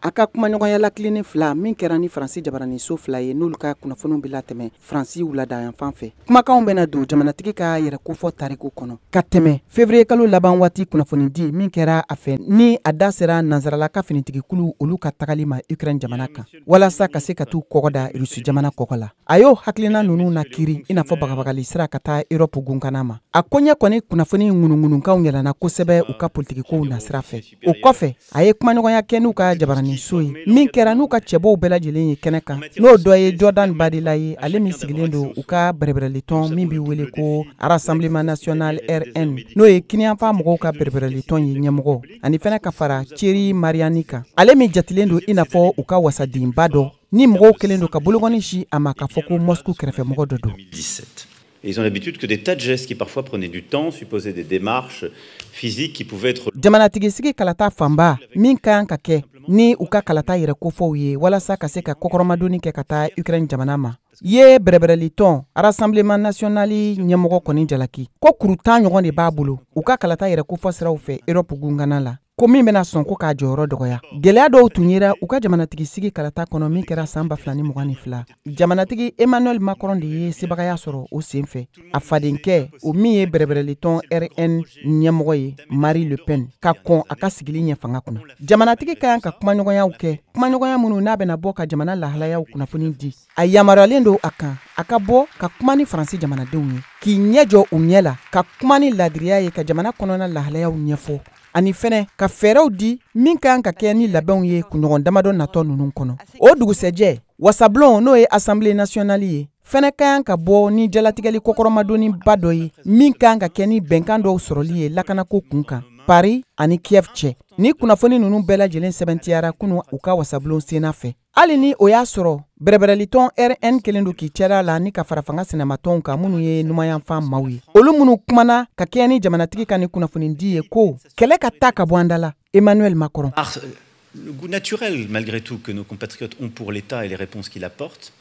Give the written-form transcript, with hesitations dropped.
aka kuma ɲɔgɔnya la kilini fila min kɛra ni Faransi jabarani so fila ye n'olu ka kunnafoniw bi latɛmɛ Faransi wulada yan fan fɛ. Kumakanw bɛna don jamanatigi ka yɛrɛ kofɔ tariku kɔnɔ ka tɛmɛ février kalo laban waati kunnafoni di min kɛra a fɛ ni a da sera nansarala ka finitigi kulu olu ka tagali ma Ukraine jamana kan walasa ka se ka t'u kɔgɔda Rusi jamana kɔkɔ la. A y'o hakilina nunu na kiri i n'a fɔ bagabagali sira ka taa Europe gunkana ma. A koɲɛ kɔni kunnafoni ŋunuŋununkanw yɛlɛnna kosɛbɛ u ka politikikow na sira fɛ. O kɔfɛ a ye kumaɲɔgɔnya kɛ n'u ka jabarani so ye min kɛra n'u ka cɛbɔw bɛɛ lajɛlen ye kɛnɛ kan n'o dɔ ye Jordan Badila ye ale min sigilen don u ka bɛrɛbɛrɛlitɔn min bi wele ko Rassemblement National RN n'o ye kiniyanfan mɔgɔw ka bɛrɛbɛrɛlitɔn ye ɲɛmɔgɔ ani fɛnɛ ka fara Thierry Mariani kan ale min jatilen don i n'a fɔ u ka wasadinba dɔ ni mɔgɔw kelen don ka bologɔni si a ma k'a fɔ ko Moscou kɛrɛfɛmɔgɔ dɔ don. Et ils ont l'habitude que des tas de gestes qui parfois prenaient du temps, supposaient des démarches physiques qui pouvaient être... Jamanatigi sigi kalata fanba min kan ka kɛ ni u ka kalata yɛrɛ kofɔw ye walasa ka se ka kɔkɔrɔmadoni kɛ ka taa Ukraine jamana ma. Ye bɛrɛbɛrɛlitɔn Rassemblement National ɲɛmɔgɔ kɔni jalaki ko kurutan ɲɔgɔn de b'a bolo u ka kalata yɛrɛ kofɔ siraw fɛ Europe gunkana la. Ko min bɛna sɔn ko k'a jɔyɔrɔ dɔgɔya. Gɛlɛya dɔw tun yera u ka jamanatigi sigi kalata kɔnɔ min kɛra san 2022. Jamanatigi Emmanuel Macron de ye sebagaya sɔrɔ o sen fɛ. A fadenkɛ o min ye bɛrɛbɛrɛlitɔn RN ɲɛmɔgɔ ye Marie Le Pen ka kɔn a ka sigili ɲɛ fanga kɔnɔ. Jamanatigi ka kan ka kumaɲɔgɔnyaw kɛ kumaɲɔgɔnya minnu n'a bɛna bɔ ka jamana lahalayaw kunnafoni di. A yamaruyalen don a kan a ka bɔ ka kuma ni Faransi jamanadenw ye k'i ɲɛ jɔ u ɲɛ la ka kuma ni ladiriya ye ka jamana kɔnɔna lahalayaw ɲɛfɔ. Ani fɛnɛ ka fɛɛrɛw di min kan ka kɛ ni labɛnw ye kunɲɔgɔn damadɔ natɔ ninnu kɔnɔ. O dugusɛjɛ wasablon n'o ye Assemblée nationale ye fɛnɛ kan ka bɔ ni jalatigɛli kɔkɔrɔmadoni ba dɔ ye min kan ka kɛ ni bɛnkan dɔw sɔrɔli ye lakanako kun kan Paris ani Kiev cɛ. Ni kunnafoni ninnu bɛɛ lajɛlen sɛbɛntiyara kunu u ka wasablon senna fɛ. Hali ni o y'a sɔrɔ bɛrɛbɛrɛlitɔn RN kelen don k'i cɛla la ni ka fara fanga sinamatɔnw kan minnu ye numayanfan maaw ye. Olu minnu kumana ka kɛ ni jamanatigi ka ni kunnafoni di ye ko kɛlɛ ka taa ka bɔ an da la Emmanuel Macron. Le goût naturel malgré tout que nos compatriotes ont pour l'État et les réponses qu'il apporte.